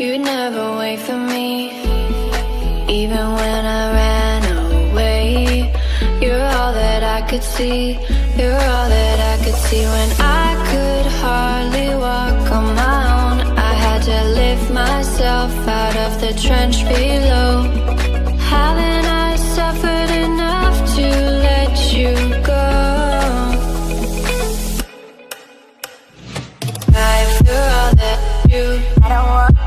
You never wait for me, even when I ran away. You're all that I could see, you're all that I could see. When I could hardly walk on my own, I had to lift myself out of the trench below. Haven't I suffered enough to let you go? After all that you, I don't want